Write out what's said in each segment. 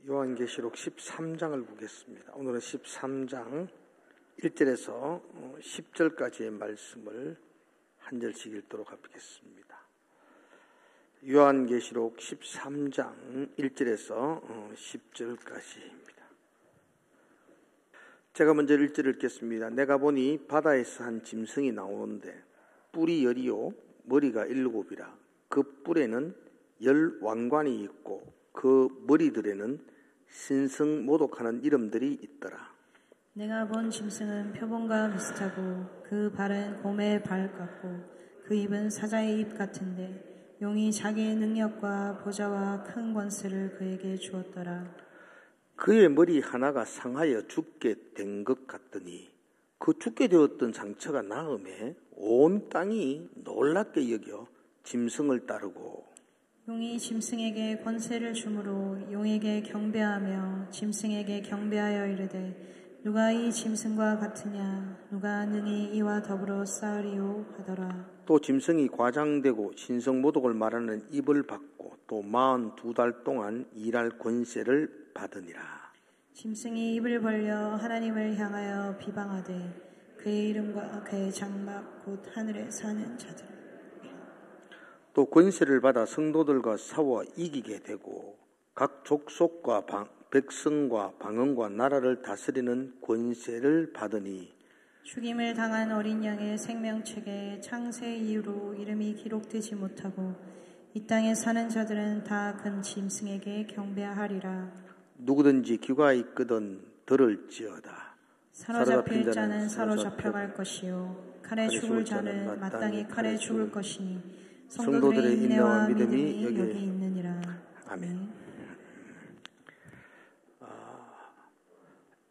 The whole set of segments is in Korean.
요한계시록 13장을 보겠습니다. 오늘은 13장 1절에서 10절까지의 말씀을 한 절씩 읽도록 하겠습니다. 요한계시록 13장 1절에서 10절까지입니다. 제가 먼저 1절을 읽겠습니다. 내가 보니 바다에서 한 짐승이 나오는데 뿔이 10이요 머리가 7이라. 그 뿔에는 10 왕관이 있고 그 머리들에는 신성모독하는 이름들이 있더라. 내가 본 짐승은 표범과 비슷하고 그 발은 곰의 발 같고 그 입은 사자의 입 같은데 용이 자기의 능력과 보좌와 큰 권세를 그에게 주었더라. 그의 머리 하나가 상하여 죽게 된 것 같더니 그 죽게 되었던 상처가 나음에 온 땅이 놀랍게 여겨 짐승을 따르고 용이 짐승에게 권세를 주므로 용에게 경배하며 짐승에게 경배하여 이르되 누가 이 짐승과 같으냐 누가 능히 이와 더불어 싸우리요 하더라. 또 짐승이 과장되고 신성모독을 말하는 입을 받고 또 42달 동안 일할 권세를 받으니라. 짐승이 입을 벌려 하나님을 향하여 비방하되 그의 이름과 그의 장막 곧 하늘에 사는 자들 또 권세를 받아 성도들과 싸워 이기게 되고 각 족속과 백성과 방언과 나라를 다스리는 권세를 받으니 죽임을 당한 어린 양의 생명책에 창세 이후로 이름이 기록되지 못하고 이 땅에 사는 자들은 다 큰 짐승에게 경배하리라. 누구든지 귀가 있거든 들을지어다. 사로잡힐 자는 사로잡혀갈 것이요 칼에 죽을 자는 마땅히 칼에 죽을 것이니 성도들의 인내와 믿음이 여기 있느니라. 아멘.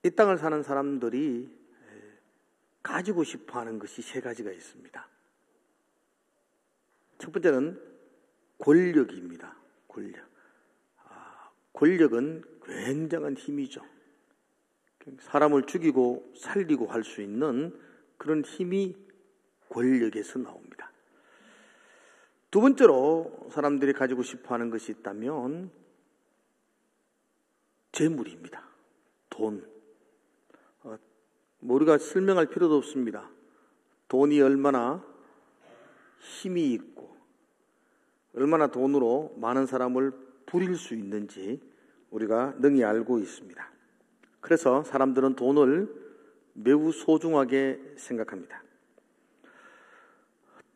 이 땅을 사는 사람들이 가지고 싶어하는 것이 세 가지가 있습니다. 첫 번째는 권력입니다. 권력은 굉장한 힘이죠. 사람을 죽이고 살리고 할 수 있는 그런 힘이 권력에서 나옵니다. 두 번째로 사람들이 가지고 싶어하는 것이 있다면 재물입니다. 돈. 우리가 설명할 필요도 없습니다. 돈이 얼마나 힘이 있고 얼마나 돈으로 많은 사람을 부릴 수 있는지 우리가 능히 알고 있습니다. 그래서 사람들은 돈을 매우 소중하게 생각합니다.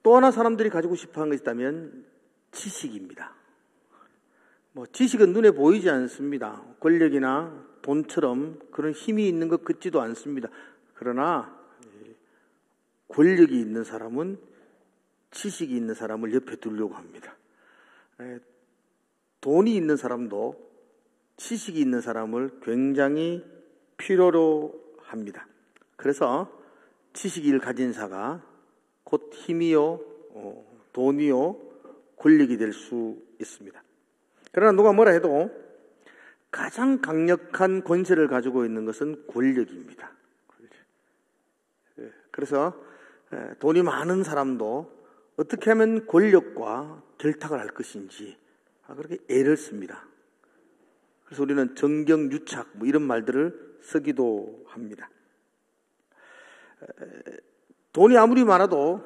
또 하나 사람들이 가지고 싶어하는 것이 있다면 지식입니다. 지식은 눈에 보이지 않습니다. 권력이나 돈처럼 그런 힘이 있는 것 같지도 않습니다. 그러나 권력이 있는 사람은 지식이 있는 사람을 옆에 두려고 합니다. 돈이 있는 사람도 지식이 있는 사람을 굉장히 필요로 합니다. 그래서 지식을 가진 자가 곧 힘이요, 돈이요, 권력이 될 수 있습니다. 그러나 누가 뭐라 해도 가장 강력한 권세를 가지고 있는 것은 권력입니다. 그래서 돈이 많은 사람도 어떻게 하면 권력과 결탁을 할 것인지 그렇게 애를 씁니다. 그래서 우리는 정경유착 이런 말들을 쓰기도 합니다. 돈이 아무리 많아도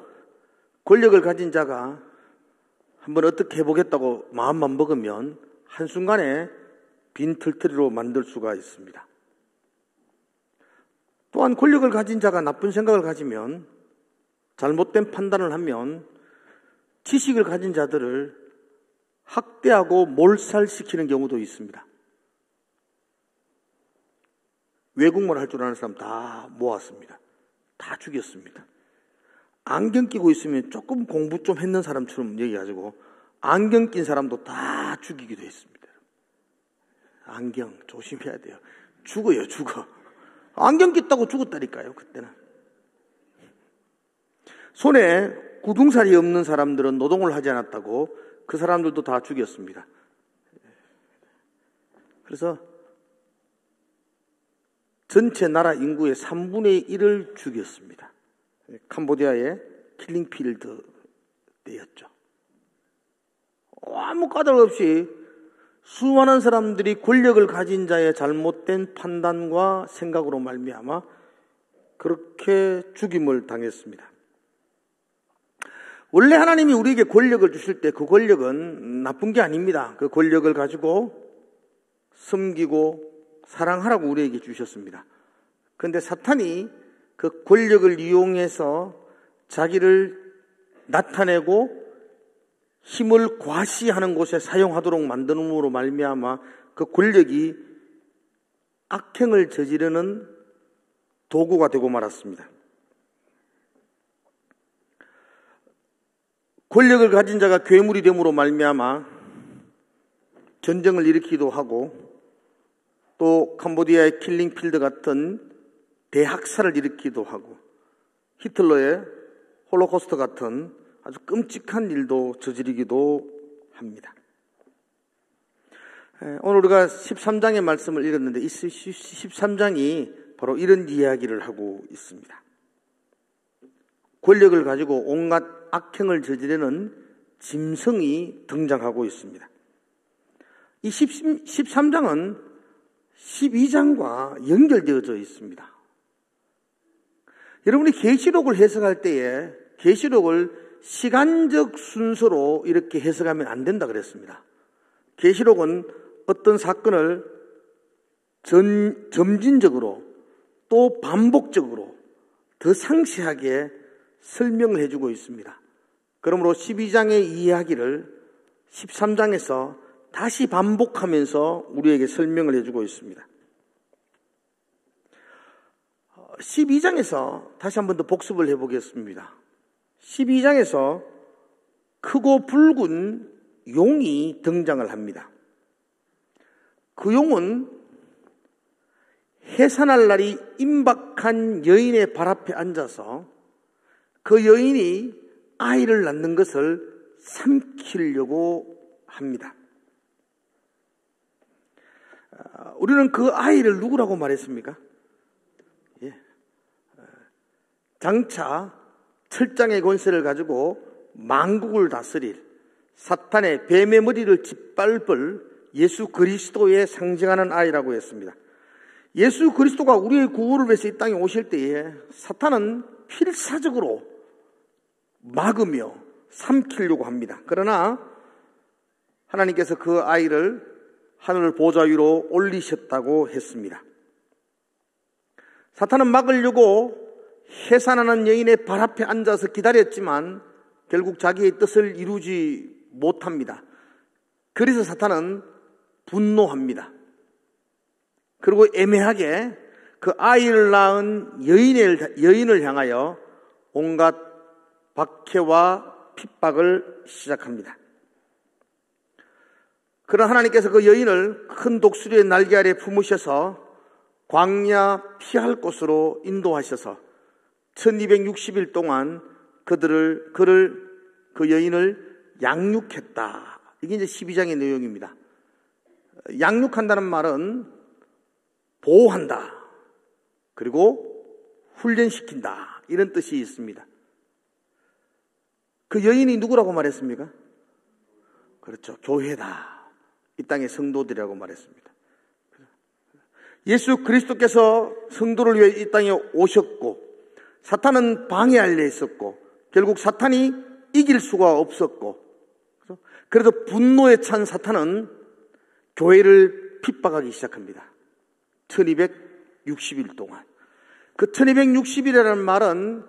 권력을 가진 자가 한번 어떻게 해보겠다고 마음만 먹으면 한순간에 빈털터리로 만들 수가 있습니다. 또한 권력을 가진 자가 나쁜 생각을 가지면 잘못된 판단을 하면 지식을 가진 자들을 학대하고 몰살시키는 경우도 있습니다. 외국말 할 줄 아는 사람 다 모았습니다. 다 죽였습니다. 안경 끼고 있으면 조금 공부 좀 했는 사람처럼 얘기하고 안경 낀 사람도 다 죽이기도 했습니다. 안경 조심해야 돼요. 죽어. 안경 꼈다고 죽었다니까요. 그때는. 손에 구둥살이 없는 사람들은 노동을 하지 않았다고 그 사람들도 다 죽였습니다. 그래서 전체 나라 인구의 3분의 1을 죽였습니다. 캄보디아의 킬링필드 때였죠. 아무 까닭 없이 수많은 사람들이 권력을 가진 자의 잘못된 판단과 생각으로 말미암아 그렇게 죽임을 당했습니다. 원래 하나님이 우리에게 권력을 주실 때 그 권력은 나쁜 게 아닙니다. 그 권력을 가지고 섬기고 사랑하라고 우리에게 주셨습니다. 그런데 사탄이 그 권력을 이용해서 자기를 나타내고 힘을 과시하는 곳에 사용하도록 만드는으로 말미암아 그 권력이 악행을 저지르는 도구가 되고 말았습니다. 권력을 가진 자가 괴물이 됨으로 말미암아 전쟁을 일으키기도 하고 또 캄보디아의 킬링필드 같은 대학살을 일으키기도 하고 히틀러의 홀로코스트 같은 아주 끔찍한 일도 저지르기도 합니다. 오늘 우리가 13장의 말씀을 읽었는데 이 13장이 바로 이런 이야기를 하고 있습니다. 권력을 가지고 온갖 악행을 저지르는 짐승이 등장하고 있습니다. 이 13장은 12장과 연결되어져 있습니다. 여러분이 계시록을 해석할 때에 계시록을 시간적 순서로 이렇게 해석하면 안 된다 그랬습니다. 계시록은 어떤 사건을 점진적으로 또 반복적으로 더 상세하게 설명을 해주고 있습니다. 그러므로 12장의 이야기를 13장에서 다시 반복하면서 우리에게 설명을 해주고 있습니다. 12장에서 다시 한 번 더 복습을 해보겠습니다. 12장에서 크고 붉은 용이 등장을 합니다. 그 용은 해산할 날이 임박한 여인의 발 앞에 앉아서 그 여인이 아이를 낳는 것을 삼키려고 합니다. 우리는 그 아이를 누구라고 말했습니까? 장차 철장의 권세를 가지고 만국을 다스릴 사탄의 뱀의 머리를 짓밟을 예수 그리스도에 상징하는 아이라고 했습니다. 예수 그리스도가 우리의 구원을 위해서 이 땅에 오실 때에 사탄은 필사적으로 막으며 삼키려고 합니다. 그러나 하나님께서 그 아이를 하늘 보좌 위로 올리셨다고 했습니다. 사탄은 막으려고 해산하는 여인의 발 앞에 앉아서 기다렸지만 결국 자기의 뜻을 이루지 못합니다. 그래서 사탄은 분노합니다. 그리고 애매하게 그 아이를 낳은 여인을 향하여 온갖 박해와 핍박을 시작합니다. 그러나 하나님께서 그 여인을 큰 독수리의 날개 아래 품으셔서 광야 피할 곳으로 인도하셔서 1260일 동안 그 여인을 양육했다. 이게 이제 12장의 내용입니다. 양육한다는 말은 보호한다. 그리고 훈련시킨다. 이런 뜻이 있습니다. 그 여인이 누구라고 말했습니까? 그렇죠. 교회다. 이 땅의 성도들이라고 말했습니다. 예수 그리스도께서 성도를 위해 이 땅에 오셨고 사탄은 방해하려 했었고 결국 사탄이 이길 수가 없었고 그래서 분노에 찬 사탄은 교회를 핍박하기 시작합니다. 1260일 동안. 그 1260일이라는 말은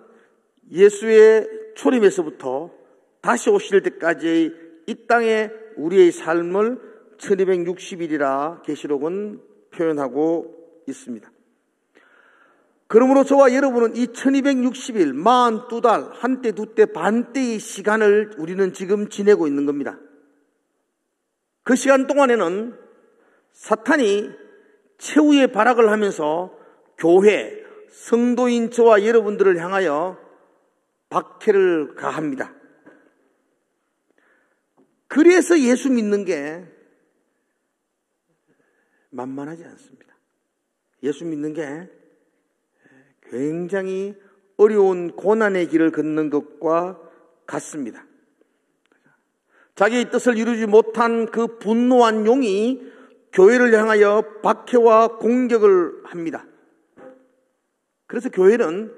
예수의 초림에서부터 다시 오실 때까지 이 땅에 우리의 삶을 1260일이라 계시록은 표현하고 있습니다. 그러므로 저와 여러분은 이 1260일, 42달, 한때, 두때, 반때의 시간을 우리는 지금 지내고 있는 겁니다. 그 시간 동안에는 사탄이 최후의 발악을 하면서 교회, 성도인 저와 여러분들을 향하여 박해를 가합니다. 그래서 예수 믿는 게 만만하지 않습니다. 예수 믿는 게 굉장히 어려운 고난의 길을 걷는 것과 같습니다. 자기의 뜻을 이루지 못한 그 분노한 용이 교회를 향하여 박해와 공격을 합니다. 그래서 교회는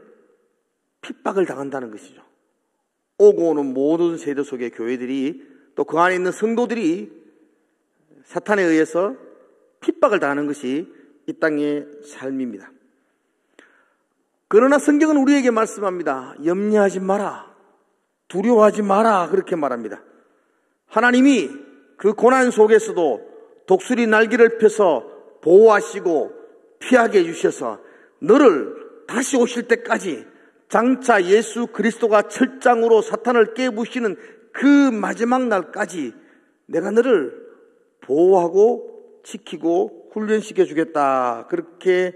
핍박을 당한다는 것이죠. 오고 오는 모든 세대 속의 교회들이 또 그 안에 있는 성도들이 사탄에 의해서 핍박을 당하는 것이 이 땅의 삶입니다. 그러나 성경은 우리에게 말씀합니다. 염려하지 마라. 두려워하지 마라. 그렇게 말합니다. 하나님이 그 고난 속에서도 독수리 날개를 펴서 보호하시고 피하게 해주셔서 너를 다시 오실 때까지 장차 예수 그리스도가 철장으로 사탄을 깨부시는 그 마지막 날까지 내가 너를 보호하고 지키고 훈련시켜 주겠다. 그렇게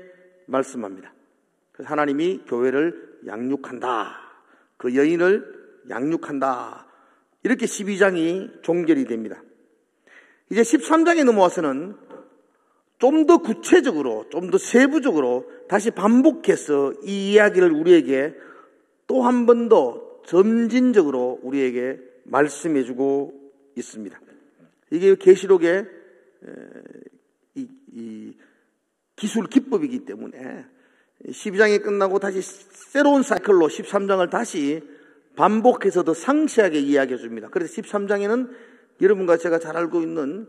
말씀합니다. 그래서 하나님이 교회를 양육한다. 그 여인을 양육한다. 이렇게 12장이 종결이 됩니다. 이제 13장에 넘어와서는 좀 더 구체적으로, 좀 더 세부적으로 다시 반복해서 이 이야기를 우리에게 또 한 번 더 점진적으로 우리에게 말씀해 주고 있습니다. 이게 계시록의 이 기술 기법이기 때문에 12장이 끝나고 다시 새로운 사이클로 13장을 다시 반복해서 더 상세하게 이야기해 줍니다. 그래서 13장에는 여러분과 제가 잘 알고 있는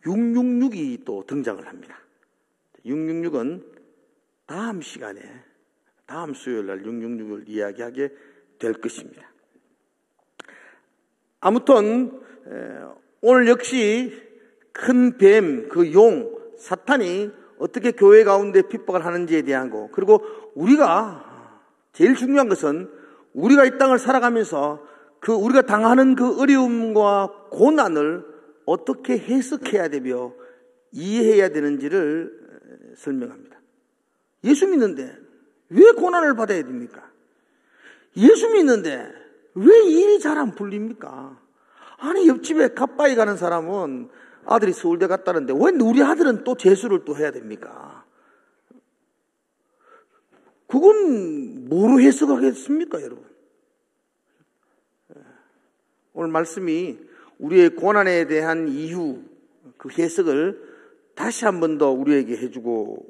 666이 또 등장을 합니다. 666은 다음 시간에, 다음 수요일 날 666을 이야기하게 될 것입니다. 아무튼 오늘 역시 큰 뱀, 그 용, 사탄이 어떻게 교회 가운데 핍박을 하는지에 대한 거, 그리고 우리가 제일 중요한 것은 우리가 이 땅을 살아가면서 그 우리가 당하는 그 어려움과 고난을 어떻게 해석해야 되며 이해해야 되는지를 설명합니다. 예수 믿는데 왜 고난을 받아야 됩니까? 예수 믿는데 왜 일이 잘 안 풀립니까? 아니, 옆집에 갓바위 가는 사람은 아들이 서울대 갔다는데 왜 우리 아들은 또 재수를 또 해야 됩니까? 그건 뭐로 해석하겠습니까, 여러분? 오늘 말씀이 우리의 고난에 대한 이유, 그 해석을 다시 한 번 더 우리에게 해주고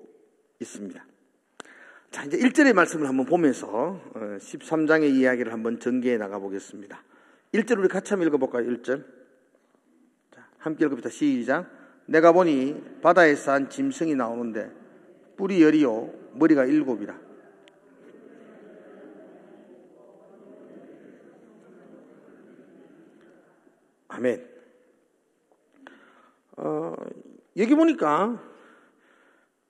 있습니다. 자, 이제 1절의 말씀을 한번 보면서 13장의 이야기를 한번 전개해 나가 보겠습니다. 1절 우리 같이 한번 읽어볼까요? 1절. 자, 함께 읽어봅시다. 시작. 내가 보니 바다에서 한 짐승이 나오는데 뿔이 10이요 머리가 7이라. 아멘. 여기 보니까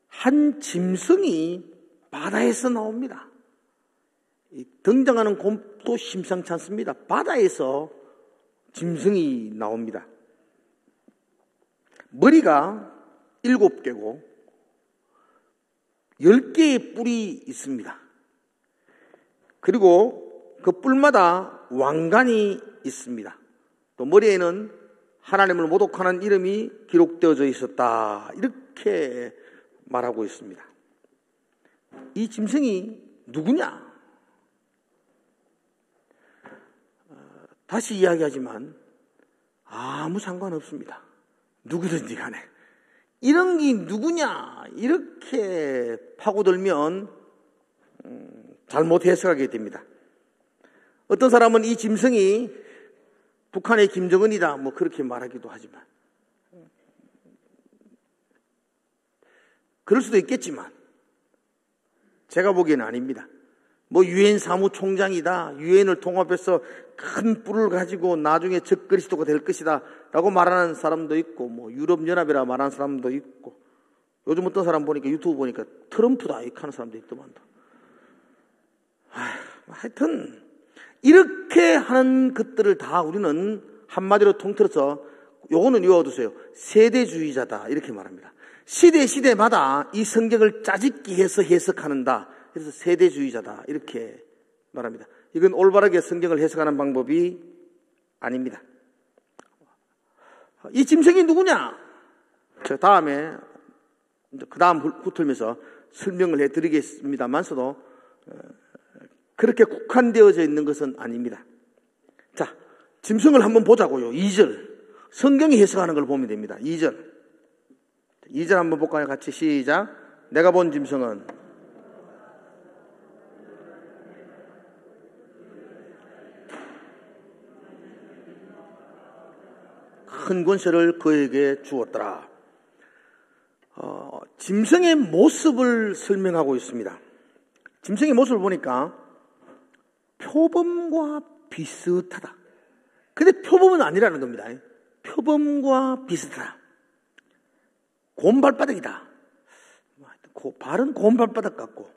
한 짐승이 바다에서 나옵니다. 등장하는 곰도 심상치 않습니다. 바다에서 짐승이 나옵니다. 머리가 7개고 10개의 뿔이 있습니다. 그리고 그 뿔마다 왕관이 있습니다. 또 머리에는 하나님을 모독하는 이름이 기록되어져 있었다. 이렇게 말하고 있습니다. 이 짐승이 누구냐? 다시 이야기하지만 아무 상관없습니다. 누구든지 간에. 이런 게 누구냐? 이렇게 파고들면 잘못 해석하게 됩니다. 어떤 사람은 이 짐승이 북한의 김정은이다 뭐 그렇게 말하기도 하지만 그럴 수도 있겠지만 제가 보기에는 아닙니다. 뭐 유엔 사무총장이다, 유엔을 통합해서 큰 뿔을 가지고 나중에 적그리스도가 될 것이다 라고 말하는 사람도 있고, 뭐 유럽연합이라 말하는 사람도 있고, 요즘 어떤 사람 보니까 유튜브 보니까 트럼프다 이렇게 하는 사람도 있더만도. 하여튼 이렇게 하는 것들을 다 우리는 한마디로 통틀어서 요거는 외워두세요. 세대주의자다 이렇게 말합니다. 시대마다 이 성경을 짜집기 해서 해석하는다. 그래서 세대주의자다 이렇게 말합니다. 이건 올바르게 성경을 해석하는 방법이 아닙니다. 이 짐승이 누구냐? 저 다음에 그 다음 붙으면서 설명을 해드리겠습니다만서도 그렇게 국한되어져 있는 것은 아닙니다. 자, 짐승을 한번 보자고요. 2절 성경이 해석하는 걸 보면 됩니다. 2절. 2절 한번 볼까요? 같이 시작. 내가 본 짐승은 큰 권세를 그에게 주었더라. 짐승의 모습을 설명하고 있습니다. 짐승의 모습을 보니까 표범과 비슷하다. 근데 표범은 아니라는 겁니다. 표범과 비슷하다. 곰발바닥이다. 발은 곰발바닥 같고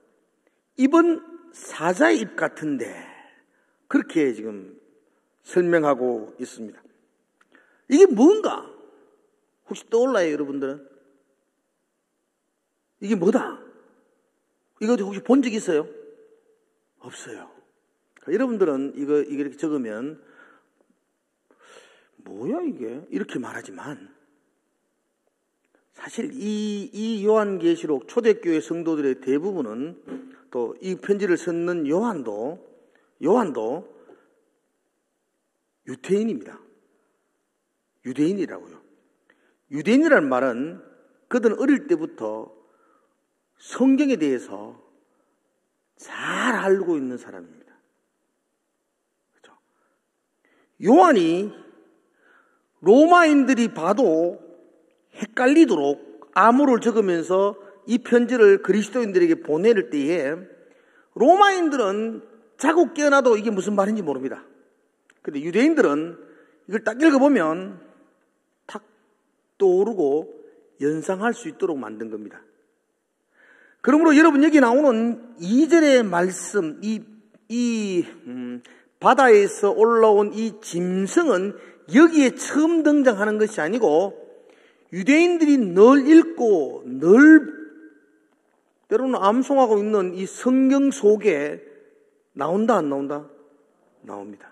입은 사자의 입 같은데 그렇게 지금 설명하고 있습니다. 이게 뭔가 혹시 떠올라요, 여러분들은? 이게 뭐다? 이거 혹시 본 적 있어요? 없어요. 여러분들은 이거 이렇게 적으면 뭐야 이게? 이렇게 말하지만 사실 이 요한계시록 초대교회 성도들의 대부분은 또 이 편지를 썼는 요한도 유대인입니다. 유대인이라고요. 유대인이라는 말은 그들은 어릴 때부터 성경에 대해서 잘 알고 있는 사람입니다. 그렇죠? 요한이 로마인들이 봐도 헷갈리도록 암호를 적으면서 이 편지를 그리스도인들에게 보낼 때에 로마인들은 자고 깨어나도 이게 무슨 말인지 모릅니다. 근데 유대인들은 이걸 딱 읽어보면 탁 떠오르고 연상할 수 있도록 만든 겁니다. 그러므로 여러분 여기 나오는 2절의 말씀, 바다에서 올라온 이 짐승은 여기에 처음 등장하는 것이 아니고 유대인들이 늘 읽고 늘 때로는 암송하고 있는 이 성경 속에 나온다 안 나온다? 나옵니다.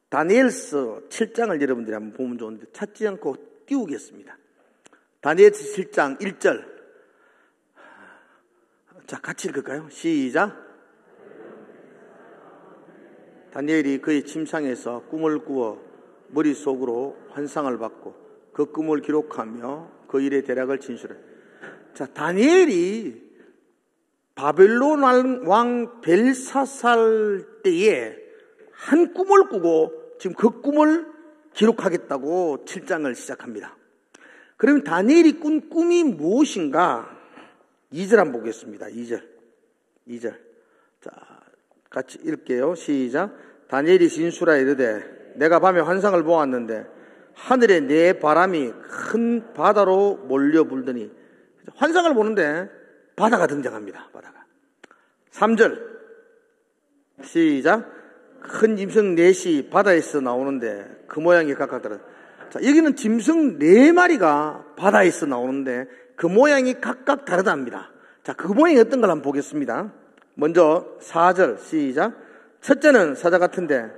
다니엘서 7장을 여러분들이 한번 보면 좋은데 찾지 않고 띄우겠습니다. 다니엘서 7장 1절. 자, 같이 읽을까요? 시작. 다니엘이 그의 침상에서 꿈을 꾸어 머릿속으로 환상을 받고 그 꿈을 기록하며 그 일의 대략을 진술해. 자, 다니엘이 바벨론 왕 벨사살 때에 한 꿈을 꾸고 지금 그 꿈을 기록하겠다고 7장을 시작합니다. 그러면 다니엘이 꾼 꿈이 무엇인가? 2절 한번 보겠습니다. 2절. 자, 같이 읽게요. 시작. 다니엘이 진술하여 이르되 내가 밤에 환상을 보았는데 하늘에 네 바람이 큰 바다로 몰려 불더니 환상을 보는데 바다가 등장합니다. 바다가. 3절. 시작. 큰 짐승 넷이 바다에서 나오는데 그 모양이 각각 다르다. 자, 여기는 짐승 4마리가 바다에서 나오는데 그 모양이 각각 다르답니다. 자, 그 모양이 어떤 걸 한번 보겠습니다. 먼저 4절 시작. 첫째는 사자 같은데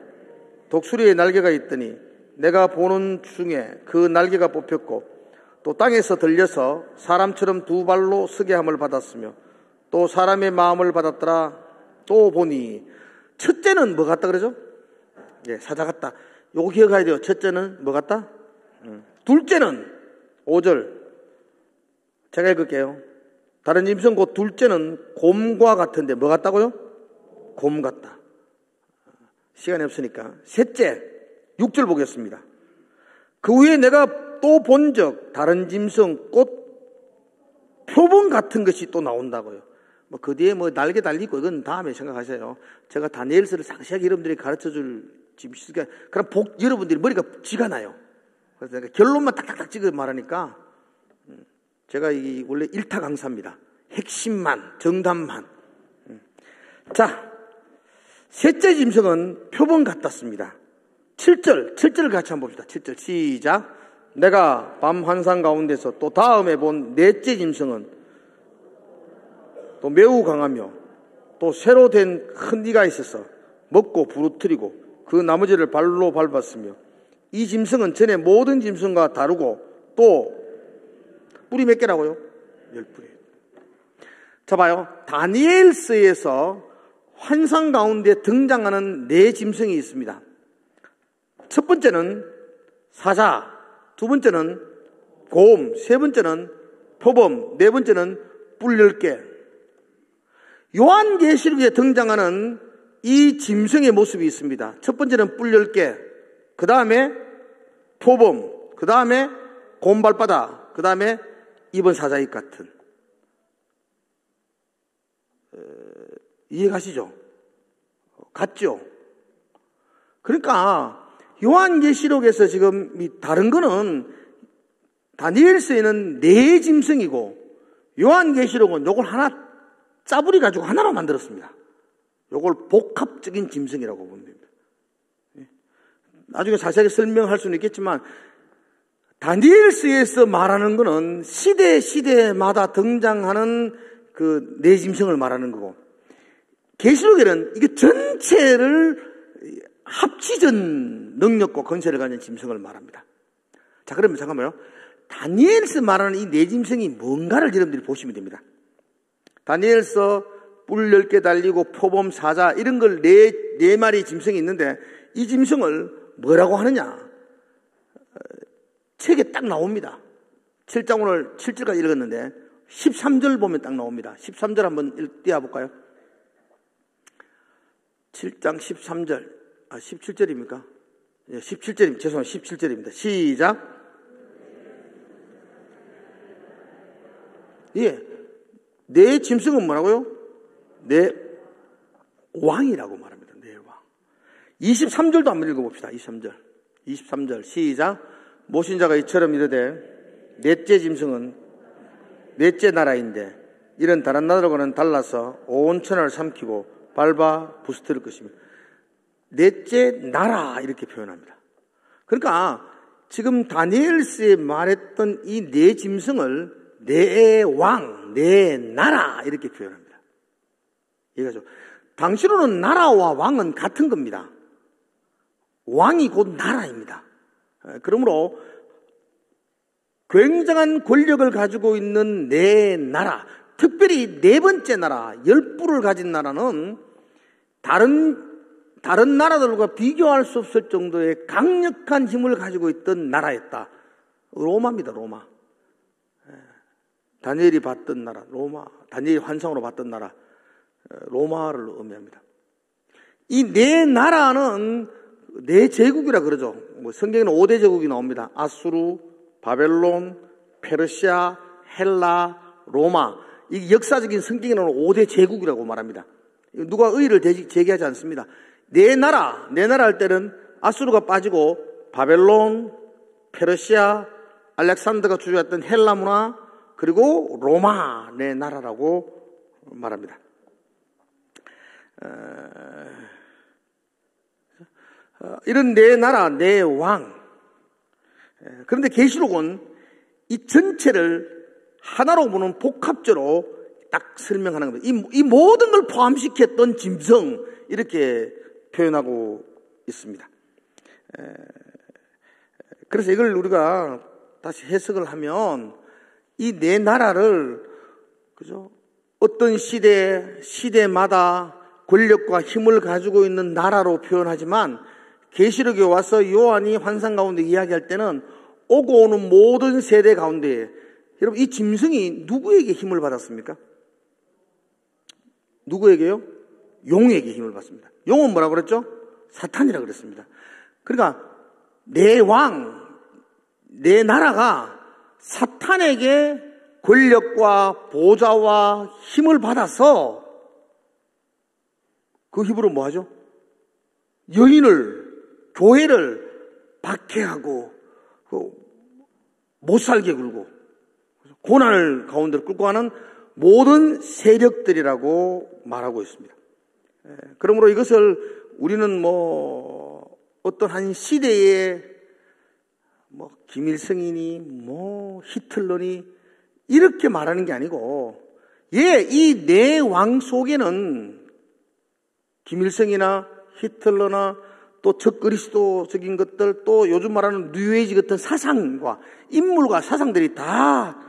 독수리의 날개가 있더니 내가 보는 중에 그 날개가 뽑혔고 또 땅에서 들려서 사람처럼 두 발로 서게 함을 받았으며 또 사람의 마음을 받았더라. 또 보니 첫째는 뭐 같다 그러죠? 예, 사자 같다. 요거 기억해야 돼요. 첫째는 뭐 같다? 둘째는 5절. 제가 읽을게요. 다른 짐승 곧 둘째는 곰과 같은데 뭐 같다고요? 곰 같다. 시간이 없으니까. 셋째 6절 보겠습니다. 그 후에 내가 또 본 적 다른 짐승 곧 표범 같은 것이 또 나온다고요. 뭐 그 뒤에 뭐 날개 달리고 이건 다음에 생각하세요. 제가 다니엘서를 상세하게 여러분들이 가르쳐줄 지금 시간. 그럼 여러분들이 머리가 쥐가 나요. 그래서 내가 결론만 딱딱딱 찍어 말하니까 제가 이 원래 일타 강사입니다. 핵심만, 정답만. 자, 셋째 짐승은 표범 같았습니다. 7절을 같이 한번 봅시다. 7절 시작. 내가 밤 환상 가운데서 또 다음에 본 넷째 짐승은 또 매우 강하며 또 새로 된 큰 이가 있어서 먹고 부르뜨리고 그 나머지를 발로 밟았으며 이 짐승은 전에 모든 짐승과 다르고 또 뿔이 몇 개라고요? 10뿔이. 자 봐요. 다니엘서에서 환상 가운데 등장하는 네 짐승이 있습니다. 첫 번째는 사자, 두 번째는 곰, 세 번째는 표범, 네 번째는 뿔 10개. 요한계시록에 등장하는 이 짐승의 모습이 있습니다. 첫 번째는 뿔 10개, 그 다음에 표범, 그 다음에 곰발바닥, 그 다음에 입은 사자입 같은. 이해가시죠? 같죠? 그러니까 요한계시록에서 지금 다른 거는 다니엘서에는 4짐승이고 요한계시록은 요걸 하나 짜부리 가지고 하나로 만들었습니다. 요걸 복합적인 짐승이라고 보면 됩니다. 나중에 자세하게 설명할 수는 있겠지만 다니엘서에서 말하는 거는 시대마다 등장하는 그 4짐승을 말하는 거고, 계시록에는 이게 전체를 합치전 능력과 권세를 가진 짐승을 말합니다. 자, 그러면 잠깐만요. 다니엘서 말하는 이 4짐승이 뭔가를 여러분들이 보시면 됩니다. 다니엘서 뿔 10개 달리고 표범, 사자 이런 걸 네 마리 짐승이 있는데 이 짐승을 뭐라고 하느냐? 책에 딱 나옵니다. 7장 오늘 7절까지 읽었는데 13절 보면 딱 나옵니다. 13절 한번 띄워볼까요? 7장 13절, 17절입니까? 17절입니다. 죄송합니다. 17절입니다. 시작. 예. 네 짐승은 뭐라고요? 네 왕이라고 말합니다. 네 왕. 23절도 한번 읽어봅시다. 23절 시작. 모신 자가 이처럼 이르되 넷째 짐승은 넷째 나라인데 이런 다른 나라와는 달라서 온 천하를 삼키고 밟아 부스트릴 것입니다. 넷째 나라 이렇게 표현합니다. 그러니까 지금 다니엘서에 말했던 이 네 짐승을 네 왕, 네 나라 이렇게 표현합니다. 이거죠. 당시로는 나라와 왕은 같은 겁니다. 왕이 곧 나라입니다. 그러므로 굉장한 권력을 가지고 있는 네 나라, 특별히 네 번째 나라, 10부를 가진 나라는 다른 나라들과 비교할 수 없을 정도의 강력한 힘을 가지고 있던 나라였다. 로마입니다. 로마. 다니엘이 봤던 나라, 로마. 다니엘이 환상으로 봤던 나라, 로마를 의미합니다. 이 네 나라는 네 제국이라 그러죠. 뭐 성경에는 5대 제국이 나옵니다. 아수르, 바벨론, 페르시아, 헬라, 로마. 이 역사적인 성경에는 5대 제국이라고 말합니다. 누가 의의를 제기하지 않습니다. 네 나라 할 때는 아수르가 빠지고 바벨론, 페르시아, 알렉산더가 주도했던 헬라 문화, 그리고 로마 네 나라라고 말합니다. 이런 네 나라, 네 왕. 그런데 계시록은 이 전체를 하나로 보는 복합적으로 딱 설명하는 겁니다. 이 모든 걸 포함시켰던 짐승 이렇게 표현하고 있습니다. 그래서 이걸 우리가 다시 해석을 하면 이 네 나라를 그죠? 어떤 시대마다 권력과 힘을 가지고 있는 나라로 표현하지만 계시록에 와서 요한이 환상 가운데 이야기할 때는 오고 오는 모든 세대 가운데 여러분 이 짐승이 누구에게 힘을 받았습니까? 누구에게요? 용에게 힘을 받습니다. 용은 뭐라고 그랬죠? 사탄이라고 그랬습니다. 그러니까 내 왕, 내 나라가 사탄에게 권력과 보좌와 힘을 받아서 그 힘으로 뭐 하죠? 여인을, 교회를 박해하고 못 살게 굴고 고난을 가운데로 끌고 가는 모든 세력들이라고 말하고 있습니다. 그러므로 이것을 우리는 뭐 어떤 한 시대에 뭐 김일성이니 뭐 히틀러니 이렇게 말하는 게 아니고 이 네 왕 속에는 김일성이나 히틀러나 또 적그리스도적인 것들 또 요즘 말하는 뉴에이지 같은 사상과 인물과 사상들이 다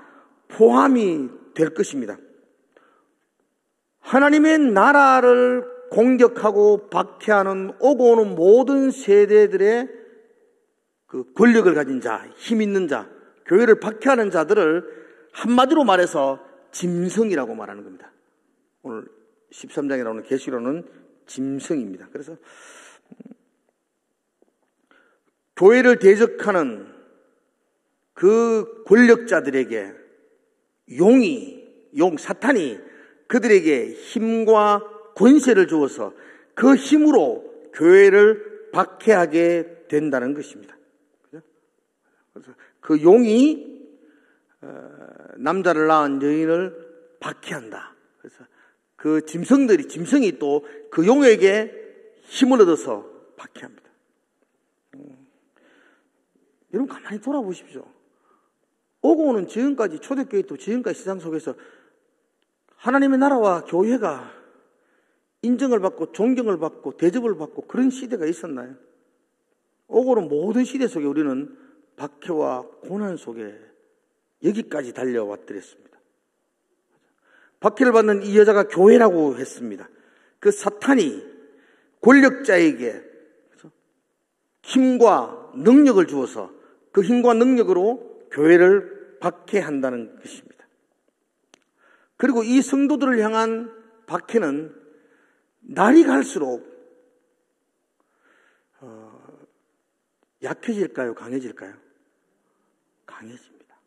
포함이 될 것입니다. 하나님의 나라를 공격하고 박해하는 오고 오는 모든 세대들의 그 권력을 가진 자, 힘 있는 자, 교회를 박해하는 자들을 한마디로 말해서 짐승이라고 말하는 겁니다. 오늘 13장에 나오는 계시로는 짐승입니다. 그래서 교회를 대적하는 그 권력자들에게 사탄이 그들에게 힘과 권세를 주어서 그 힘으로 교회를 박해하게 된다는 것입니다. 그래서 그 용이 남자를 낳은 여인을 박해한다. 그래서 그 짐승이 또 그 용에게 힘을 얻어서 박해합니다. 여러분 가만히 돌아보십시오. 오고 오는 지금까지 초대교회 또 지금까지 세상 속에서 하나님의 나라와 교회가 인정을 받고 존경을 받고 대접을 받고 그런 시대가 있었나요? 오고 오는 모든 시대 속에 우리는 박해와 고난 속에 여기까지 달려왔더랬습니다. 박해를 받는 이 여자가 교회라고 했습니다. 그 사탄이 권력자에게 힘과 능력을 주어서 그 힘과 능력으로 교회를 박해한다는 것입니다. 그리고 이 성도들을 향한 박해는 날이 갈수록 약해질까요? 강해질까요? 강해집니다.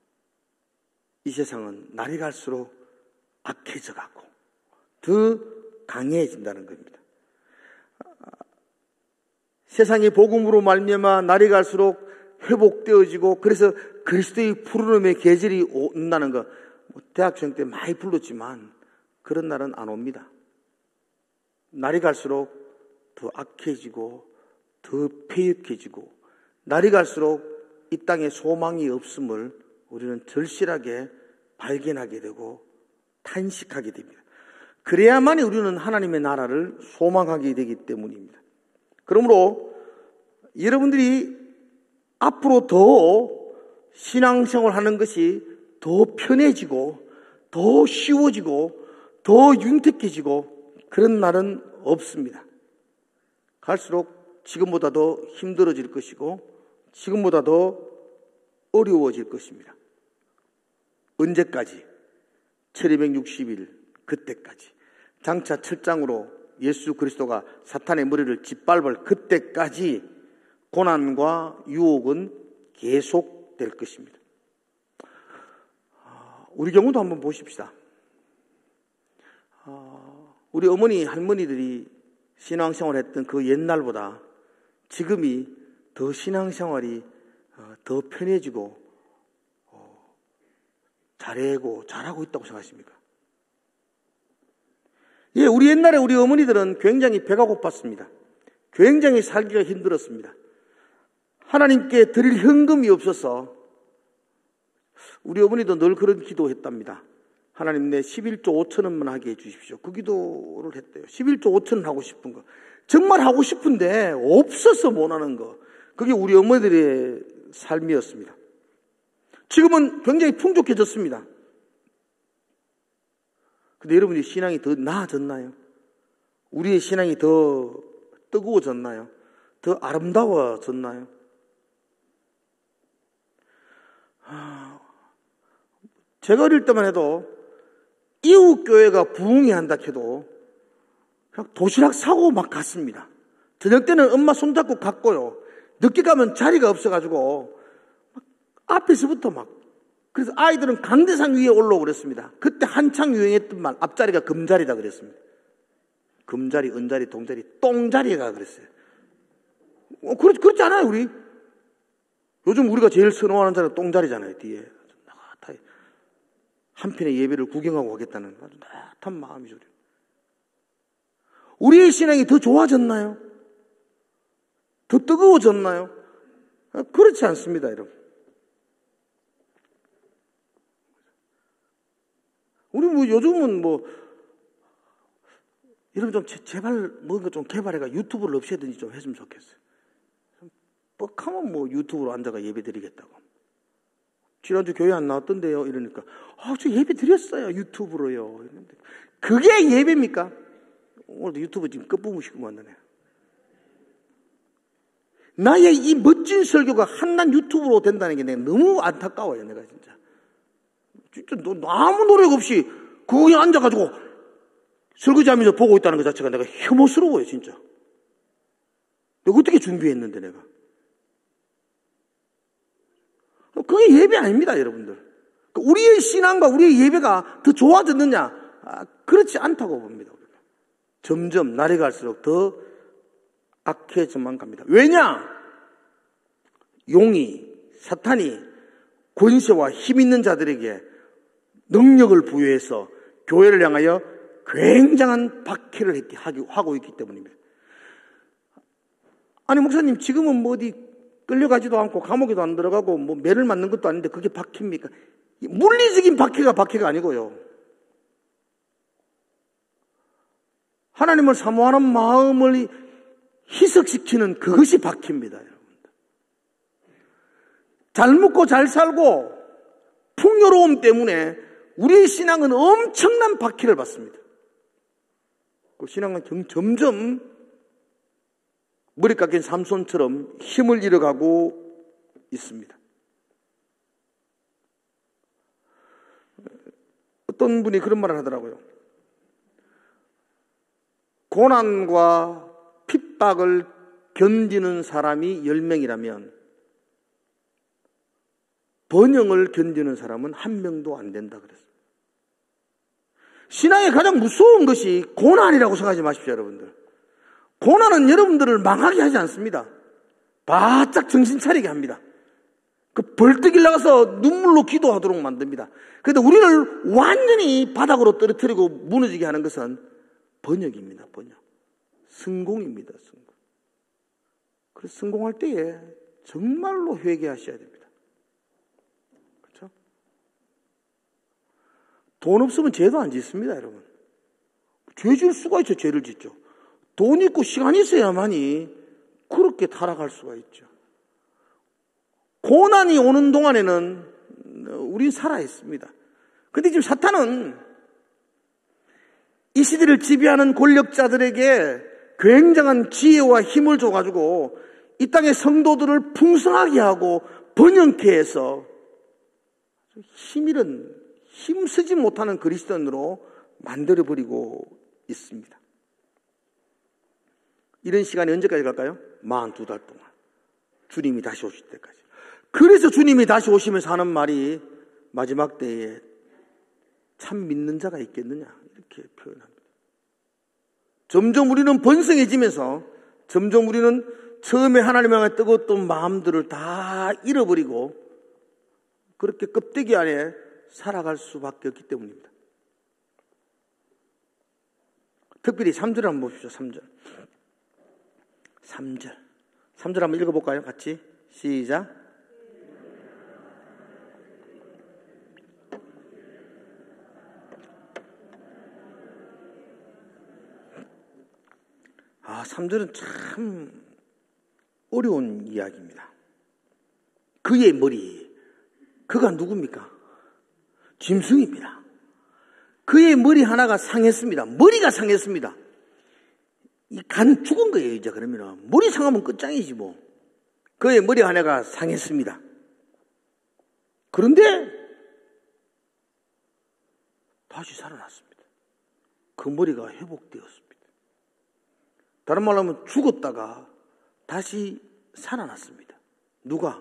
이 세상은 날이 갈수록 악해져 가고 더 강해진다는 겁니다. 세상의 복음으로 말미암아 날이 갈수록 회복되어지고 그래서 그리스도의 푸르름의 계절이 온다는 거 대학생 때 많이 불렀지만 그런 날은 안 옵니다. 날이 갈수록 더 악해지고 더 패역해지고 날이 갈수록 이 땅에 소망이 없음을 우리는 절실하게 발견하게 되고 탄식하게 됩니다. 그래야만이 우리는 하나님의 나라를 소망하게 되기 때문입니다. 그러므로 여러분들이 앞으로 더 신앙생활 하는 것이 더 편해지고 더 쉬워지고 더 윤택해지고 그런 날은 없습니다. 갈수록 지금보다 더 힘들어질 것이고 지금보다 더 어려워질 것입니다. 언제까지? 1260일 그때까지 장차 철장으로 예수 그리스도가 사탄의 머리를 짓밟을 그때까지 고난과 유혹은 계속될 것입니다. 우리 경우도 한번 보십시다. 우리 어머니 할머니들이 신앙생활 했던 그 옛날보다 지금이 더 신앙생활이 더 편해지고 잘하고 있다고 생각하십니까? 예, 우리 옛날에 우리 어머니들은 굉장히 배가 고팠습니다. 굉장히 살기가 힘들었습니다. 하나님께 드릴 현금이 없어서 우리 어머니도 늘 그런 기도했답니다. 하나님 내 11조 5천원만 하게 해주십시오. 그 기도를 했대요. 11조 5천원 하고 싶은 거. 정말 하고 싶은데 없어서 못하는 거. 그게 우리 어머니들의 삶이었습니다. 지금은 굉장히 풍족해졌습니다. 근데 여러분이 신앙이 더 나아졌나요? 우리의 신앙이 더 뜨거워졌나요? 더 아름다워졌나요? 제가 어릴 때만 해도 이웃교회가 부흥이 한다 해도 그냥 도시락 사고 막 갔습니다. 저녁 때는 엄마 손잡고 갔고요. 늦게 가면 자리가 없어가지고 앞에서부터 그래서 아이들은 강대상 위에 올라오고 그랬습니다. 그때 한창 유행했던 말 앞자리가 금자리다 그랬습니다. 금자리, 은자리, 동자리, 똥자리가 그랬어요. 그렇지 않아요 우리? 요즘 우리가 제일 선호하는 자리는 똥자리잖아요. 뒤에 한편의 예배를 구경하고 가겠다는 아주 나긋한 마음이죠. 우리의 신앙이 더 좋아졌나요? 더 뜨거워졌나요? 그렇지 않습니다, 여러분. 우리 요즘은 여러분 좀 제발 뭔가 좀 개발해가 유튜브를 없애든지 좀 했으면 좋겠어요. 뻑하면 유튜브로 앉아가 예배 드리겠다고. 지난주 교회 안 나왔던데요? 이러니까 저 예배 드렸어요. 유튜브로요. 그게 예배입니까? 오늘도 유튜브 지금 끝부분 시키고 왔네. 나의 이 멋진 설교가 한낱 유튜브로 된다는 게 내가 너무 안타까워요. 내가 진짜 아무 노력 없이 거기 앉아가지고 설거지하면서 보고 있다는 것 자체가 내가 혐오스러워요. 진짜 내가 어떻게 준비했는데 내가. 그게 예배 아닙니다, 여러분들. 우리의 신앙과 우리의 예배가 더 좋아졌느냐? 그렇지 않다고 봅니다. 점점 날이 갈수록 더 악해져만 갑니다. 왜냐? 용이, 사탄이 권세와 힘 있는 자들에게 능력을 부여해서 교회를 향하여 굉장한 박해를 하고 있기 때문입니다. 아니, 목사님, 지금은 뭐 어디 끌려가지도 않고 감옥에도 안 들어가고 뭐 매를 맞는 것도 아닌데 그게 박해입니까? 물리적인 박해가 아니고요. 하나님을 사모하는 마음을 희석시키는 그것이 박해입니다, 여러분들. 잘 먹고 잘 살고 풍요로움 때문에 우리의 신앙은 엄청난 박해를 받습니다. 그 신앙은 점점 머리 깎인 삼손처럼 힘을 잃어가고 있습니다. 어떤 분이 그런 말을 하더라고요. 고난과 핍박을 견디는 사람이 10명이라면 번영을 견디는 사람은 1명도 안 된다 그랬어요. 신앙의 가장 무서운 것이 고난이라고 생각하지 마십시오, 여러분들. 고난은 여러분들을 망하게 하지 않습니다. 바짝 정신 차리게 합니다. 그 벌떡 일어나서 눈물로 기도하도록 만듭니다. 그런데 우리를 완전히 바닥으로 떨어뜨리고 무너지게 하는 것은 번역입니다. 번역. 성공입니다. 성공. 그래서 성공할 때에 정말로 회개하셔야 됩니다. 그렇죠? 돈 없으면 죄도 안 짓습니다, 여러분. 죄 지을 수가 있죠. 죄를 짓죠. 돈 있고 시간이 있어야만이 그렇게 타락할 수가 있죠. 고난이 오는 동안에는 우린 살아있습니다. 그런데 지금 사탄은 이 시대를 지배하는 권력자들에게 굉장한 지혜와 힘을 줘가지고 이 땅의 성도들을 풍성하게 하고 번영케 해서 힘이른 힘쓰지 못하는 그리스도인으로 만들어버리고 있습니다. 이런 시간이 언제까지 갈까요? 42달 동안. 주님이 다시 오실 때까지. 그래서 주님이 다시 오시면서 하는 말이 마지막 때에 참 믿는 자가 있겠느냐 이렇게 표현합니다. 점점 우리는 번성해지면서 점점 우리는 처음에 하나님 향해 뜨거웠던 마음들을 다 잃어버리고 그렇게 껍데기 안에 살아갈 수밖에 없기 때문입니다. 특별히 3절 한번 보십시오. 3절 한번 읽어볼까요? 같이 시작. 아, 3절은 참 어려운 이야기입니다. 그의 머리, 그가 누굽니까? 짐승입니다. 그의 머리 하나가 상했습니다. 머리가 상했습니다. 이 간 죽은 거예요, 이제 그러면. 머리 상하면 끝장이지 뭐. 그의 머리 하나가 상했습니다. 그런데 다시 살아났습니다. 그 머리가 회복되었습니다. 다른 말로 하면 죽었다가 다시 살아났습니다. 누가?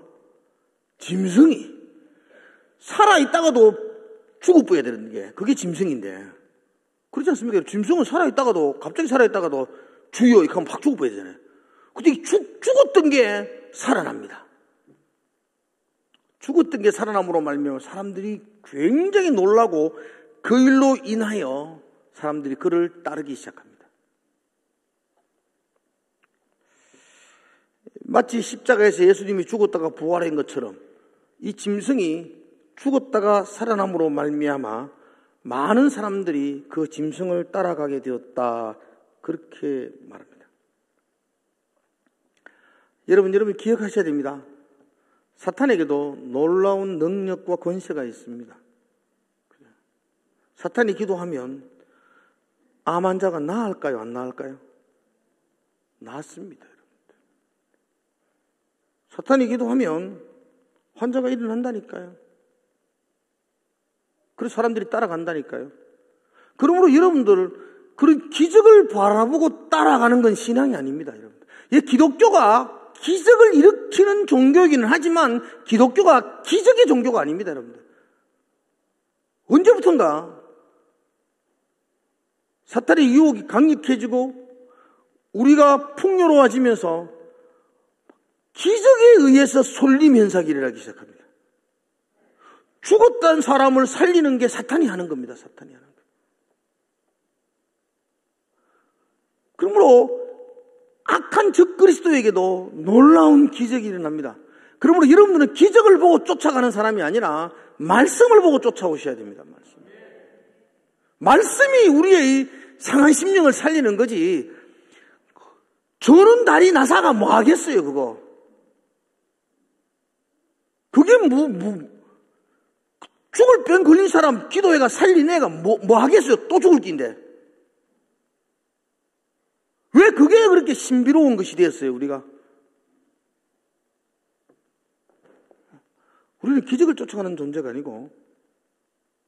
짐승이. 살아있다가도 죽어버려야 되는 게 그게 짐승인데 그렇지 않습니까? 짐승은 살아있다가도 갑자기 살아있다가도 주여 이렇게 하면 확 죽어버려야 되잖아요. 근데 죽었던 게 살아납니다. 죽었던 게 살아남으로 말미암아 사람들이 굉장히 놀라고 그 일로 인하여 사람들이 그를 따르기 시작합니다. 마치 십자가에서 예수님이 죽었다가 부활한 것처럼 이 짐승이 죽었다가 살아남으로 말미암아 많은 사람들이 그 짐승을 따라가게 되었다. 그렇게 말합니다. 여러분 기억하셔야 됩니다. 사탄에게도 놀라운 능력과 권세가 있습니다. 사탄이 기도하면 암 환자가 나을까요? 안 나을까요? 낫습니다. 사탄이 기도하면 환자가 일어난다니까요. 그래서 사람들이 따라간다니까요. 그러므로 여러분들 그런 기적을 바라보고 따라가는 건 신앙이 아닙니다, 여러분. 기독교가 기적을 일으키는 종교이기는 하지만 기독교가 기적의 종교가 아닙니다, 여러분들. 언제부턴가 사탄의 유혹이 강력해지고 우리가 풍요로워지면서 기적에 의해서 솔림 현상이 일어나기 시작합니다. 죽었던 사람을 살리는 게 사탄이 하는 겁니다. 사탄이 하는 거예요. 그러므로 악한 적그리스도에게도 놀라운 기적이 일어납니다. 그러므로 여러분들은 기적을 보고 쫓아가는 사람이 아니라 말씀을 보고 쫓아오셔야 됩니다. 말씀이 우리의 상한 심령을 살리는 거지. 저는 다리 나사가 뭐 하겠어요, 그거. 그게 죽을 병 걸린 사람 기도회가 살린 애가 뭐 하겠어요? 또 죽을 낀데. 왜 그게 그렇게 신비로운 것이 되었어요, 우리가? 우리는 기적을 쫓아가는 존재가 아니고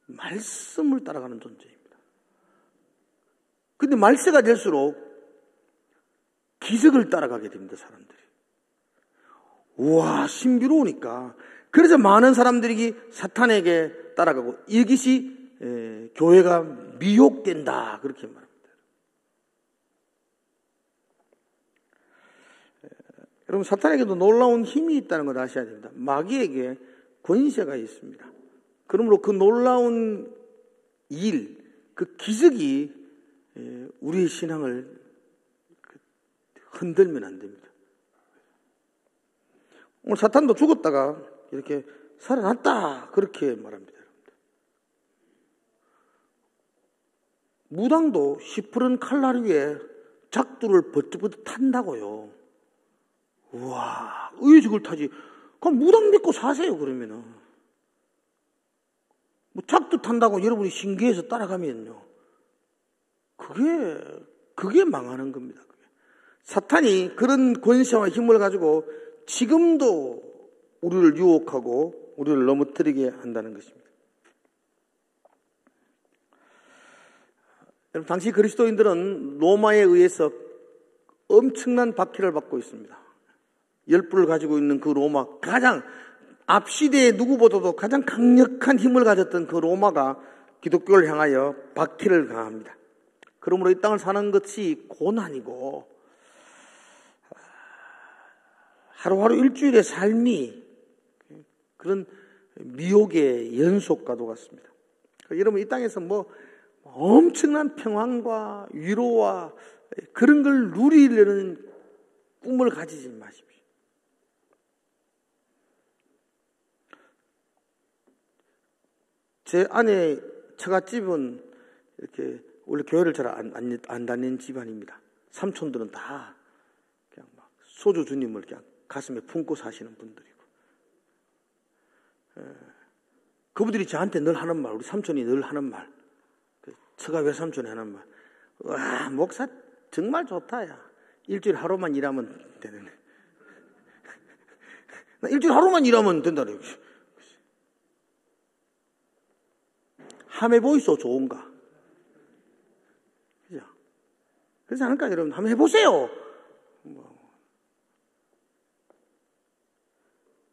말씀을 따라가는 존재입니다. 근데 말세가 될수록 기적을 따라가게 됩니다, 사람들이. 우와, 신비로우니까. 그래서 많은 사람들이 사탄에게 따라가고 이것이 교회가 미혹된다, 그렇게 말합니다. 여러분, 사탄에게도 놀라운 힘이 있다는 걸 아셔야 됩니다. 마귀에게 권세가 있습니다. 그러므로 그 놀라운 일, 그 기적이 우리의 신앙을 흔들면 안 됩니다. 오늘 사탄도 죽었다가 이렇게 살아났다, 그렇게 말합니다. 무당도 시퍼런 칼날 위에 작두를 버뜩버뜩 탄다고요. 우와, 의식을 타지. 그럼 무당 믿고 사세요, 그러면은. 뭐 작두 탄다고 여러분이 신기해서 따라가면요. 그게 망하는 겁니다. 사탄이 그런 권세와 힘을 가지고 지금도 우리를 유혹하고 우리를 넘어뜨리게 한다는 것입니다. 여러분, 당시 그리스도인들은 로마에 의해서 엄청난 박해를 받고 있습니다. 열불을 가지고 있는 그 로마, 가장 앞 시대의 누구보다도 가장 강력한 힘을 가졌던 그 로마가 기독교를 향하여 박해를 가합니다. 그러므로 이 땅을 사는 것이 고난이고 하루하루 일주일의 삶이 그런 미혹의 연속과도 같습니다. 여러분, 이 땅에서 뭐 엄청난 평안과 위로와 그런 걸 누리려는 꿈을 가지지 마십시오. 제 아내 처갓집은 이렇게 원래 교회를 잘 안 다니는 집안입니다. 삼촌들은 다 그냥 막 소주 주님을 그냥 가슴에 품고 사시는 분들이고, 그분들이 저한테 늘 하는 말, 우리 삼촌이 늘 하는 말, 처가 외삼촌이 하는 말, 와, 목사 정말 좋다, 야. 일주일 하루만 일하면 되는. 나 일주일 하루만 일하면 된다네. 함해 보이소, 좋은가? 그죠? 그렇지 않을까, 여러분? 한번 해보세요.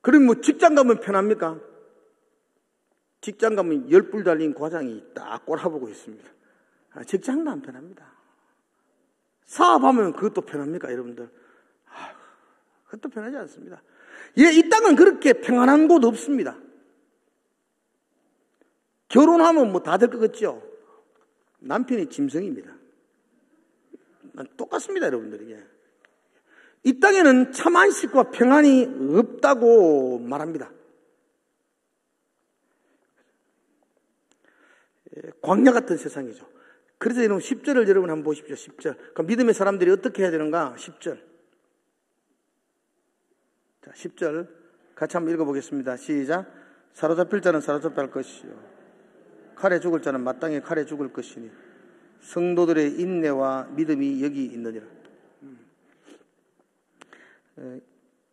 그럼 뭐 직장 가면 편합니까? 직장 가면 10불 달린 과장이 딱 꼬라보고 있습니다. 직장도 안 편합니다. 사업하면 그것도 편합니까, 여러분들? 그것도 편하지 않습니다. 이 땅은 그렇게 평안한 곳 없습니다. 결혼하면 뭐 다 될 것 같죠? 남편이 짐승입니다. 똑같습니다, 여러분들. 이 땅에는 참 안식과 평안이 없다고 말합니다. 광야 같은 세상이죠. 그래서 여러분 10절을 여러분 한번 보십시오. 10절. 그럼 믿음의 사람들이 어떻게 해야 되는가? 10절. 자, 10절 같이 한번 읽어보겠습니다. 시작. 사로잡힐 자는 사로잡힐 것이요, 칼에 죽을 자는 마땅히 칼에 죽을 것이니 성도들의 인내와 믿음이 여기 있느니라.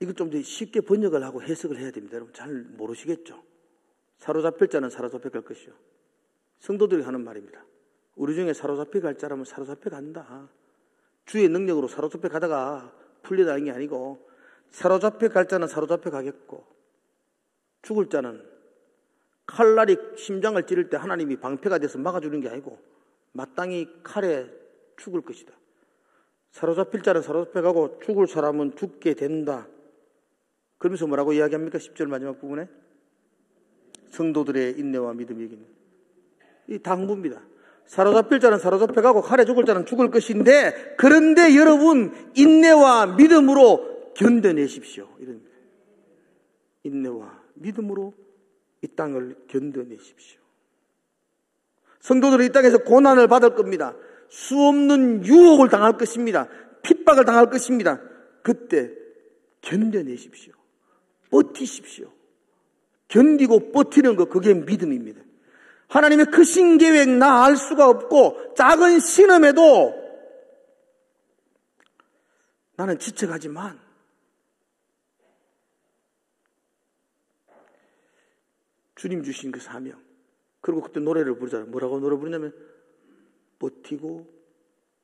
이거 좀 더 쉽게 번역을 하고 해석을 해야 됩니다. 여러분 잘 모르시겠죠? 사로잡힐 자는 사로잡혀 갈 것이요. 성도들이 하는 말입니다. 우리 중에 사로잡혀 갈 자라면 사로잡혀 간다. 주의 능력으로 사로잡혀 가다가 풀려나는 게 아니고 사로잡혀 갈 자는 사로잡혀 가겠고 죽을 자는 칼날이 심장을 찌를 때 하나님이 방패가 돼서 막아주는 게 아니고 마땅히 칼에 죽을 것이다. 사로잡힐 자는 사로잡혀 가고 죽을 사람은 죽게 된다. 그러면서 뭐라고 이야기합니까? 10절 마지막 부분에 성도들의 인내와 믿음이 얘기합니다. 이 당부입니다. 사로잡힐 자는 사로잡혀 가고 칼에 죽을 자는 죽을 것인데 그런데 여러분 인내와 믿음으로 견뎌내십시오. 이럽니다. 인내와 믿음으로 이 땅을 견뎌내십시오. 성도들은 이 땅에서 고난을 받을 겁니다. 수없는 유혹을 당할 것입니다. 핍박을 당할 것입니다. 그때 견뎌내십시오. 버티십시오. 견디고 버티는 것, 그게 믿음입니다. 하나님의 크신 계획 나 알 수가 없고 작은 신음에도 나는 지쳐가지만 주님 주신 그 사명, 그리고 그때 노래를 부르잖아요. 뭐라고 노래 부르냐면 버티고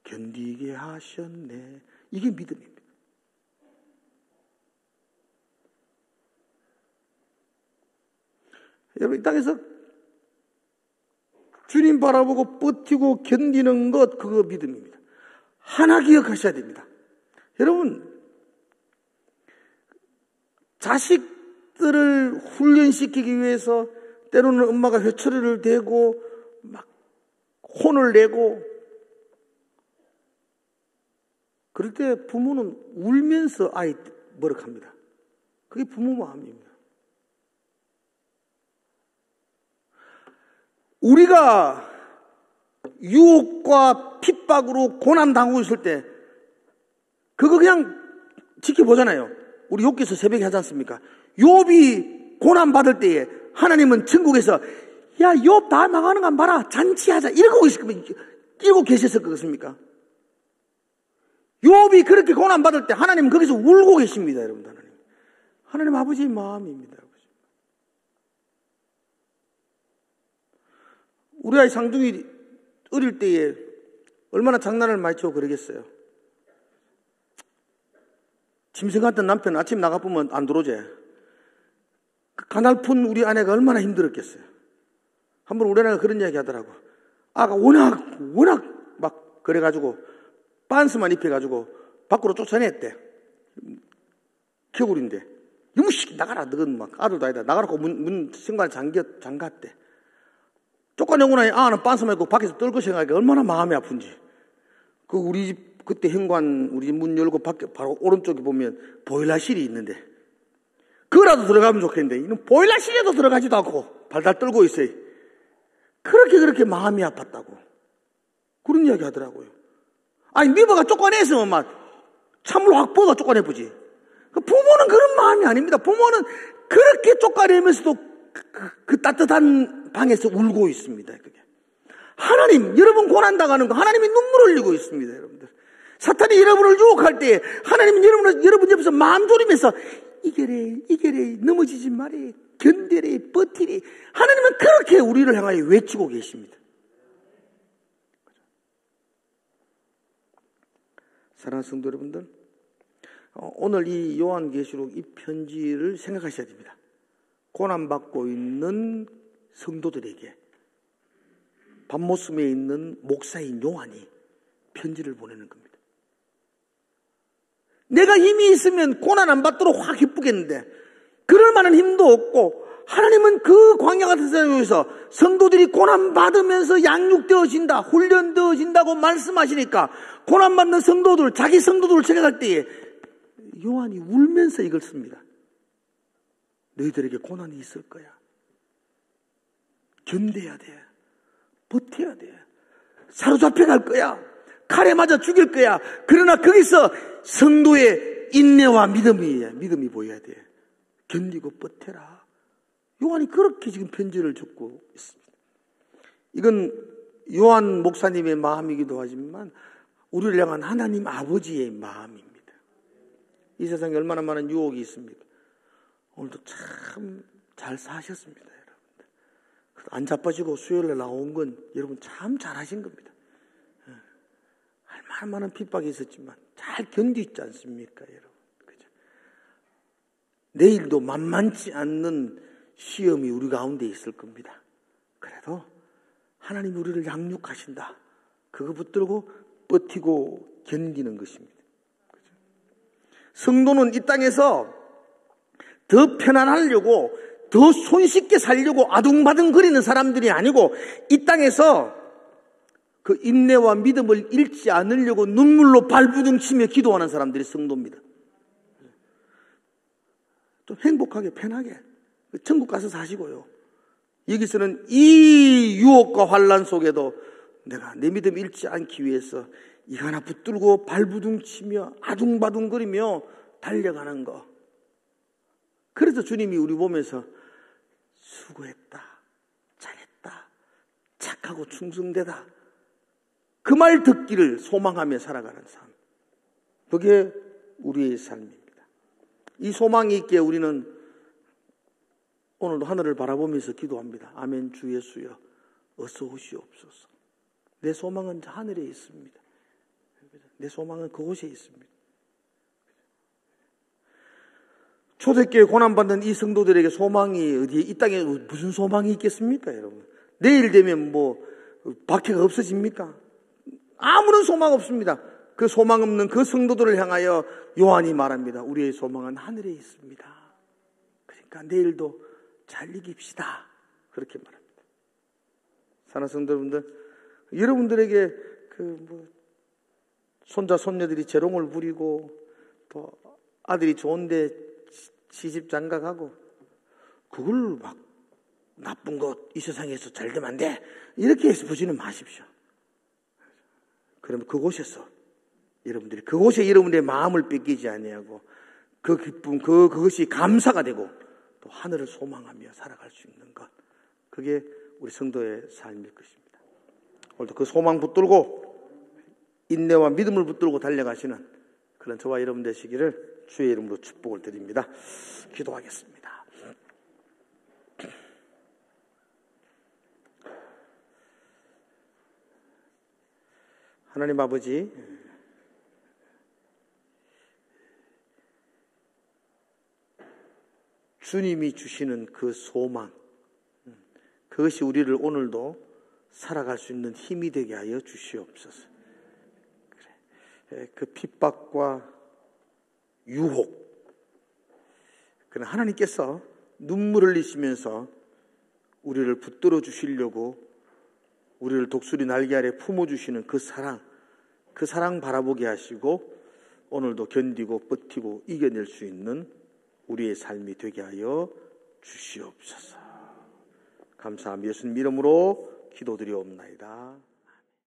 견디게 하셨네. 이게 믿음입니다. 여러분 이 땅에서 주님 바라보고 버티고 견디는 것, 그거 믿음입니다. 하나 기억하셔야 됩니다. 여러분 자식들을 훈련시키기 위해서 때로는 엄마가 회초리를 대고 막 혼을 내고 그럴 때 부모는 울면서 아이 버럭합니다. 그게 부모 마음입니다. 우리가 유혹과 핍박으로 고난당하고 있을 때 그거 그냥 지켜보잖아요. 우리 욥기서 새벽에 하지 않습니까? 욥이 고난받을 때에 하나님은 천국에서 야, 욥 다 망하는 거 봐라. 잔치하자. 이러고 계셨을 것입니까? 욥이 그렇게 고난받을 때 하나님은 거기서 울고 계십니다. 여러분, 하나님 아버지의 마음입니다. 우리 아이 상중이 어릴 때에 얼마나 장난을 많이 치고 그러겠어요. 짐승 같은 남편 아침 나가보면 안 들어오지. 그 가날픈 우리 아내가 얼마나 힘들었겠어요. 한번 우리 아내가 그런 이야기 하더라고. 아가 워낙 막 그래가지고 빤스만 입혀가지고 밖으로 쫓아냈대. 겨울인데. 이무식 나가라. 너는 막 아들도 아니다. 나가라고 문 신발 잠갔대. 쫓아내고 나니 아는 빤스만 입고 밖에서 떨고 생각하니까 얼마나 마음이 아픈지. 그 우리 집 그때 현관 우리 집 문 열고 밖에 바로 오른쪽에 보면 보일러실이 있는데 그거라도 들어가면 좋겠는데 이는 보일러실에도 들어가지도 않고 발달 떨고 있어요. 그렇게 마음이 아팠다고 그런 이야기 하더라고요. 아니 미버가 쫓아냈으면 막 찬물 확 부어가 쫓아내보지. 부모는 그런 마음이 아닙니다. 부모는 그렇게 쫓아내면서도 그 따뜻한 방에서 울고 있습니다. 그게. 하나님, 여러분 고난당하는 거 하나님이 눈물 흘리고 있습니다. 여러분들. 사탄이 여러분을 유혹할 때 하나님은 여러분 옆에서 마음 졸이면서 이겨래 넘어지지 말래 견뎌래 버티래. 하나님은 그렇게 우리를 향하여 외치고 계십니다. 사랑하는 성도 여러분들, 오늘 이 요한계시록 이 편지를 생각하셔야 됩니다. 고난받고 있는 성도들에게 밤모섬에 있는 목사인 요한이 편지를 보내는 겁니다. 내가 힘이 있으면 고난 안 받도록 확 기쁘겠는데 그럴 만한 힘도 없고 하나님은 그 광야 같은 세상에서 성도들이 고난받으면서 양육되어진다, 훈련되어진다고 말씀하시니까 고난받는 성도들, 자기 성도들을 생각할 때에 요한이 울면서 이걸 씁니다. 너희들에게 고난이 있을 거야. 견뎌야 돼. 버텨야 돼. 사로잡혀 갈 거야. 칼에 맞아 죽일 거야. 그러나 거기서 성도의 인내와 믿음이 보여야 돼. 견디고 버텨라. 요한이 그렇게 지금 편지를 적고 있습니다. 이건 요한 목사님의 마음이기도 하지만 우리를 향한 하나님 아버지의 마음입니다. 이 세상에 얼마나 많은 유혹이 있습니까? 오늘도 참 잘 사셨습니다, 여러분들. 안 자빠지고 수요일에 나온 건 여러분 참 잘하신 겁니다. 얼마나 많은 핍박이 있었지만 잘 견디지 않습니까, 여러분? 그죠? 내일도 만만치 않는 시험이 우리 가운데 있을 겁니다. 그래도 하나님이 우리를 양육하신다. 그거 붙들고 버티고 견디는 것입니다. 그죠? 성도는 이 땅에서 더 편안하려고, 더 손쉽게 살려고 아둥바둥거리는 사람들이 아니고, 이 땅에서 그 인내와 믿음을 잃지 않으려고 눈물로 발부둥치며 기도하는 사람들이 성도입니다. 좀 행복하게 편하게 천국 가서 사시고요. 여기서는 이 유혹과 환난 속에도 내가 내 믿음 잃지 않기 위해서 이거 하나 붙들고 발부둥치며 아둥바둥거리며 달려가는 거. 그래서 주님이 우리 보면서 수고했다, 잘했다, 착하고 충성되다, 그 말 듣기를 소망하며 살아가는 삶. 그게 우리의 삶입니다. 이 소망이 있기에 우리는 오늘도 하늘을 바라보면서 기도합니다. 아멘. 주 예수여 어서 오시옵소서. 내 소망은 하늘에 있습니다. 내 소망은 그곳에 있습니다. 초대교회 고난받는 이 성도들에게 소망이 어디에, 이 땅에 무슨 소망이 있겠습니까, 여러분? 내일 되면 박해가 없어집니까? 아무런 소망 없습니다. 그 소망 없는 그 성도들을 향하여 요한이 말합니다. 우리의 소망은 하늘에 있습니다. 그러니까 내일도 잘 이깁시다. 그렇게 말합니다. 사랑하는 성도분들, 여러분들에게 손자 손녀들이 재롱을 부리고 또 아들이 좋은데 시집 장가가고 그걸 막 나쁜 것 이 세상에서 잘 되면 안 돼 이렇게 해서 보지는 마십시오. 그러면 그곳에서 여러분들이 그곳에 여러분들의 마음을 뺏기지 아니하고 그 기쁨 그것이 감사가 되고 또 하늘을 소망하며 살아갈 수 있는 것, 그게 우리 성도의 삶일 것입니다. 오늘도 그 소망 붙들고 인내와 믿음을 붙들고 달려가시는 그런 저와 여러분 되시기를 주의 이름으로 축복을 드립니다. 기도하겠습니다. 하나님 아버지, 주님이 주시는 그 소망, 그것이 우리를 오늘도 살아갈 수 있는 힘이 되게 하여 주시옵소서. 그 핍박과 유혹, 그러나 하나님께서 눈물을 흘리시면서 우리를 붙들어 주시려고 우리를 독수리 날개 아래 품어주시는 그 사랑 바라보게 하시고 오늘도 견디고 버티고 이겨낼 수 있는 우리의 삶이 되게 하여 주시옵소서. 감사합니다. 예수님 이름으로 기도드리옵나이다.